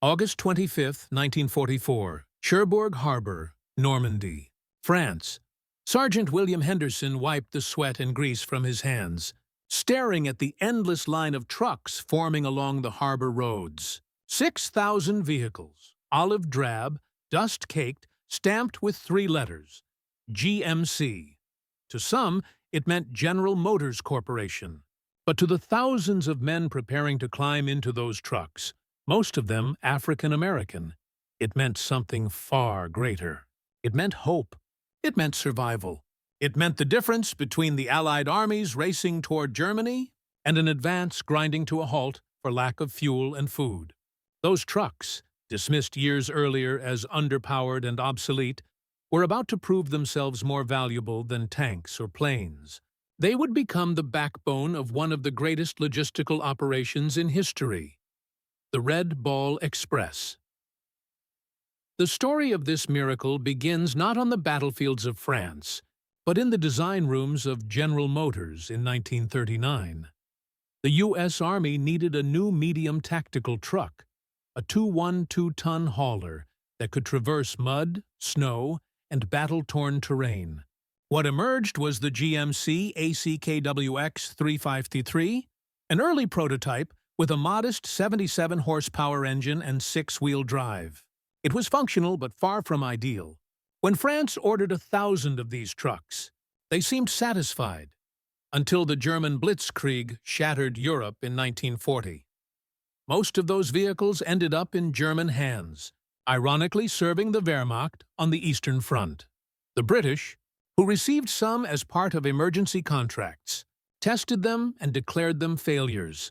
August 25, 1944, Cherbourg Harbor, Normandy, France. Sergeant William Henderson wiped the sweat and grease from his hands, staring at the endless line of trucks forming along the harbor roads. 6,000 vehicles, olive drab, dust-caked, stamped with 3 letters, GMC. To some, it meant General Motors Corporation. But to the thousands of men preparing to climb into those trucks, most of them African American, it meant something far greater. It meant hope. It meant survival. It meant the difference between the Allied armies racing toward Germany and an advance grinding to a halt for lack of fuel and food. Those trucks, dismissed years earlier as underpowered and obsolete, were about to prove themselves more valuable than tanks or planes. They would become the backbone of one of the greatest logistical operations in history, the Red Ball Express. The story of this miracle begins not on the battlefields of France, but in the design rooms of General Motors in 1939. The U.S. Army needed a new medium tactical truck, a 212-ton hauler that could traverse mud, snow, and battle-torn terrain. What emerged was the GMC ACKWX 353, an early prototype with a modest 77-horsepower engine and 6-wheel drive. It was functional but far from ideal. When France ordered 1,000 of these trucks, they seemed satisfied, until the German Blitzkrieg shattered Europe in 1940. Most of those vehicles ended up in German hands, ironically serving the Wehrmacht on the Eastern Front. The British, who received some as part of emergency contracts, tested them and declared them failures.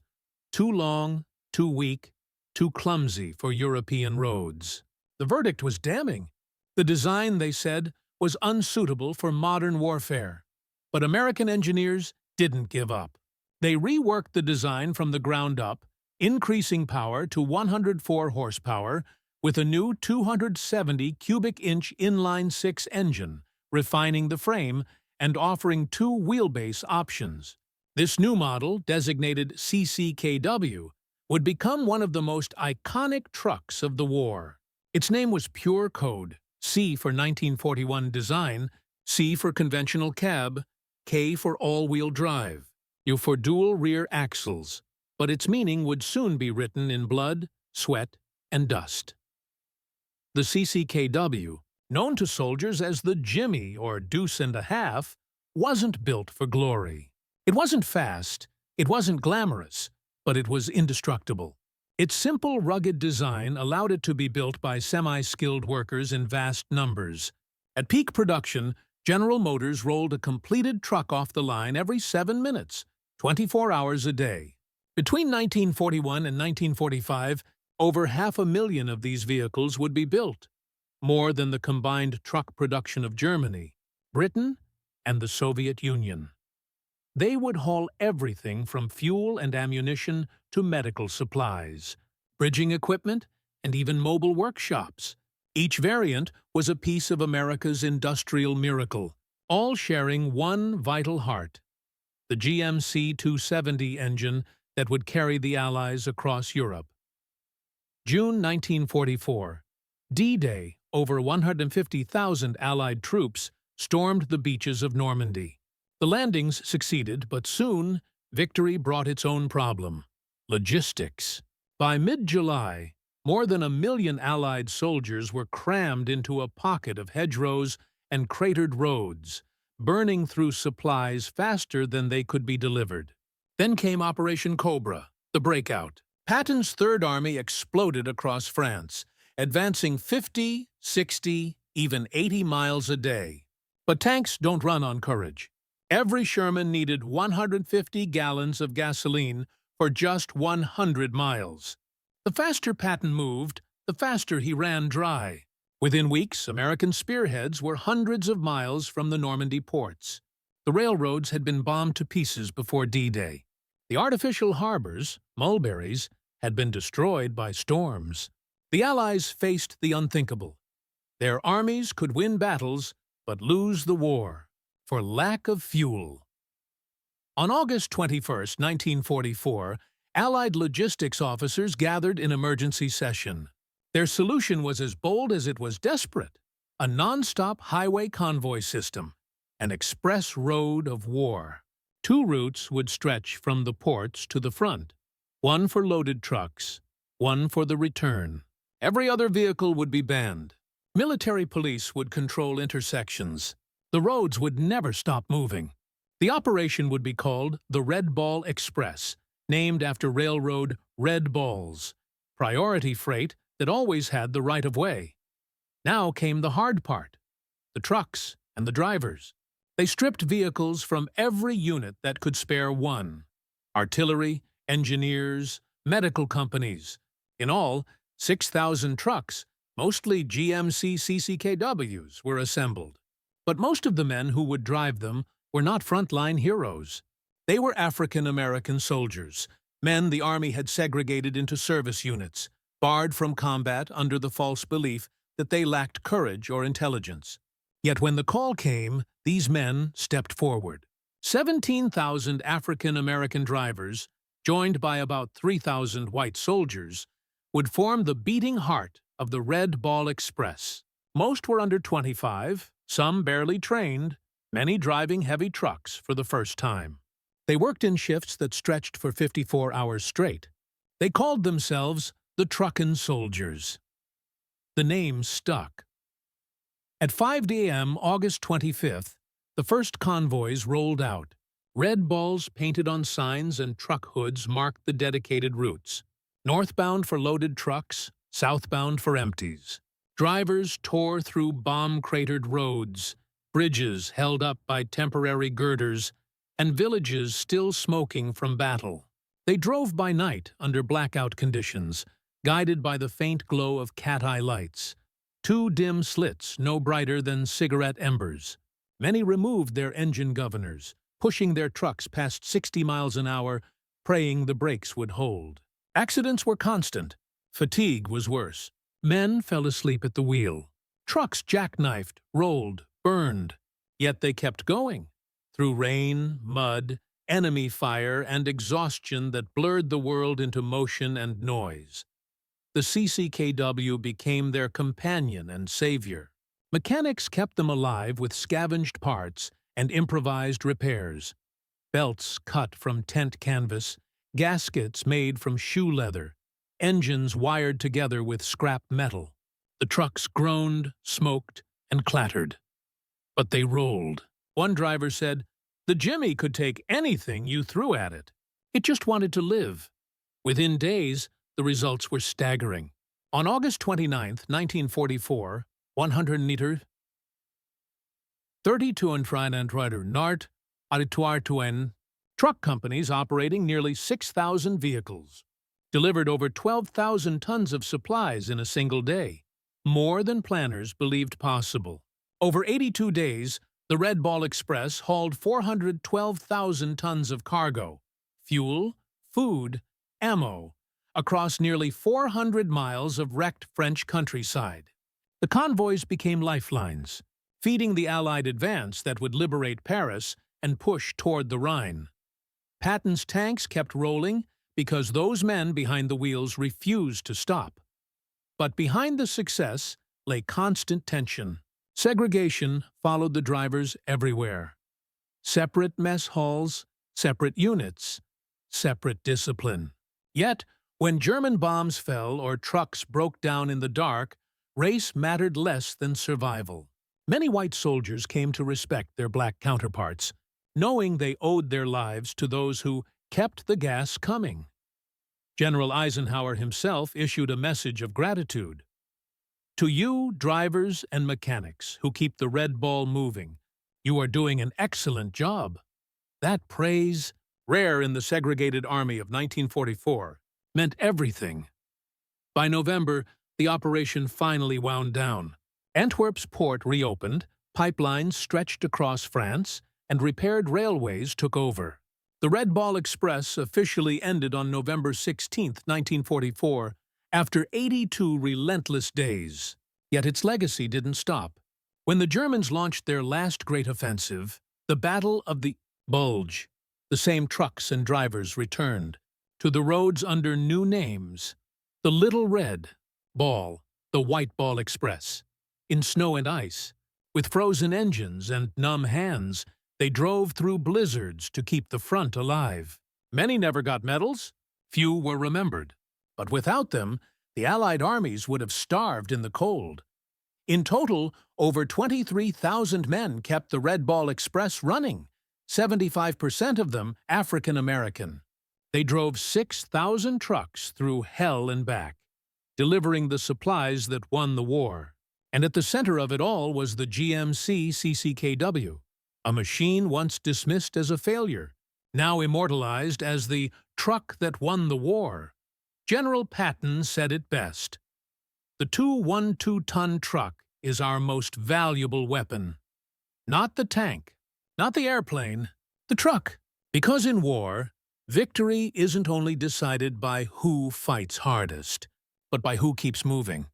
Too long, too weak, too clumsy for European roads. The verdict was damning. The design, they said, was unsuitable for modern warfare. But American engineers didn't give up. They reworked the design from the ground up, increasing power to 104 horsepower with a new 270 cubic-inch inline-6 engine, refining the frame and offering 2 wheelbase options. This new model, designated CCKW, would become one of the most iconic trucks of the war. Its name was pure code: C for 1941 design, C for conventional cab, K for all-wheel drive, U for dual rear axles, but its meaning would soon be written in blood, sweat, and dust. The CCKW, known to soldiers as the Jimmy or Deuce and a Half, wasn't built for glory. It wasn't fast, it wasn't glamorous, but it was indestructible. Its simple, rugged design allowed it to be built by semi-skilled workers in vast numbers. At peak production, General Motors rolled a completed truck off the line every 7 minutes, 24 hours a day. Between 1941 and 1945, over 500,000 of these vehicles would be built, more than the combined truck production of Germany, Britain, and the Soviet Union. They would haul everything from fuel and ammunition to medical supplies, bridging equipment, and even mobile workshops. Each variant was a piece of America's industrial miracle, all sharing one vital heart: the GMC 270 engine that would carry the Allies across Europe. June 1944. D-Day, over 150,000 Allied troops stormed the beaches of Normandy. The landings succeeded, but soon, victory brought its own problem: logistics. By mid-July, more than 1 million Allied soldiers were crammed into a pocket of hedgerows and cratered roads, burning through supplies faster than they could be delivered. Then came Operation Cobra, the breakout. Patton's Third Army exploded across France, advancing 50, 60, even 80 miles a day. But tanks don't run on courage. Every Sherman needed 150 gallons of gasoline for just 100 miles. The faster Patton moved, the faster he ran dry. Within weeks, American spearheads were hundreds of miles from the Normandy ports. The railroads had been bombed to pieces before D-Day. The artificial harbors, mulberries, had been destroyed by storms. The Allies faced the unthinkable. Their armies could win battles, but lose the war for lack of fuel. On August 21, 1944, Allied logistics officers gathered in emergency session. Their solution was as bold as it was desperate: a non-stop highway convoy system, an express road of war. Two routes would stretch from the ports to the front, one for loaded trucks, one for the return. Every other vehicle would be banned. Military police would control intersections. The roads would never stop moving. The operation would be called the Red Ball Express, named after railroad Red Balls, priority freight that always had the right of way. Now came the hard part: the trucks and the drivers. They stripped vehicles from every unit that could spare one: artillery, engineers, medical companies. In all, 6,000 trucks, mostly GMC CCKWs, were assembled. But most of the men who would drive them were not frontline heroes. They were African-American soldiers, men the Army had segregated into service units, barred from combat under the false belief that they lacked courage or intelligence. Yet when the call came, these men stepped forward. 17,000 African-American drivers, joined by about 3,000 white soldiers, would form the beating heart of the Red Ball Express. Most were under 25, some barely trained, many driving heavy trucks for the first time. They worked in shifts that stretched for 54 hours straight. They called themselves the Truckin' Soldiers. The name stuck. At 5 a.m. August 25th, the first convoys rolled out. Red balls painted on signs and truck hoods marked the dedicated routes: northbound for loaded trucks, southbound for empties. Drivers tore through bomb-cratered roads, bridges held up by temporary girders, and villages still smoking from battle. They drove by night under blackout conditions, guided by the faint glow of cat-eye lights, two dim slits no brighter than cigarette embers. Many removed their engine governors, pushing their trucks past 60 miles an hour, praying the brakes would hold. Accidents were constant. Fatigue was worse. Men fell asleep at the wheel. Trucks jackknifed, rolled, burned. Yet they kept going, through rain, mud, enemy fire, and exhaustion that blurred the world into motion and noise. The CCKW became their companion and savior. Mechanics kept them alive with scavenged parts and improvised repairs. Belts cut from tent canvas, gaskets made from shoe leather, engines wired together with scrap metal. The trucks groaned, smoked, and clattered. But they rolled. One driver said, "The Jimmy could take anything you threw at it. It just wanted to live." Within days, the results were staggering. On August 29, 1944, 100 meter 32,300 Nart Arituartuen truck companies operating nearly 6,000 vehicles delivered over 12,000 tons of supplies in a single day, more than planners believed possible. Over 82 days, the Red Ball Express hauled 412,000 tons of cargo, fuel, food, ammo, across nearly 400 miles of wrecked French countryside. The convoys became lifelines, feeding the Allied advance that would liberate Paris and push toward the Rhine. Patton's tanks kept rolling because those men behind the wheels refused to stop. But behind the success lay constant tension. Segregation followed the drivers everywhere. Separate mess halls, separate units, separate discipline. Yet, when German bombs fell or trucks broke down in the dark, race mattered less than survival. Many white soldiers came to respect their black counterparts, knowing they owed their lives to those who kept the gas coming. General Eisenhower himself issued a message of gratitude. "To you, drivers and mechanics who keep the Red Ball moving, you are doing an excellent job." That praise, rare in the segregated army of 1944, meant everything. By November, the operation finally wound down. Antwerp's port reopened, pipelines stretched across France, and repaired railways took over. The Red Ball Express officially ended on November 16, 1944, after 82 relentless days. Yet its legacy didn't stop. When the Germans launched their last great offensive, the Battle of the Bulge, the same trucks and drivers returned to the roads under new names: the Little Red Ball, the White Ball Express. In snow and ice, with frozen engines and numb hands, they drove through blizzards to keep the front alive. Many never got medals, few were remembered. But without them, the Allied armies would have starved in the cold. In total, over 23,000 men kept the Red Ball Express running, 75% of them African American. They drove 6,000 trucks through hell and back, delivering the supplies that won the war. And at the center of it all was the GMC CCKW, a machine once dismissed as a failure, now immortalized as the truck that won the war. General Patton said it best. The 212-ton truck is our most valuable weapon. Not the tank, not the airplane, the truck. Because in war, victory isn't only decided by who fights hardest, but by who keeps moving.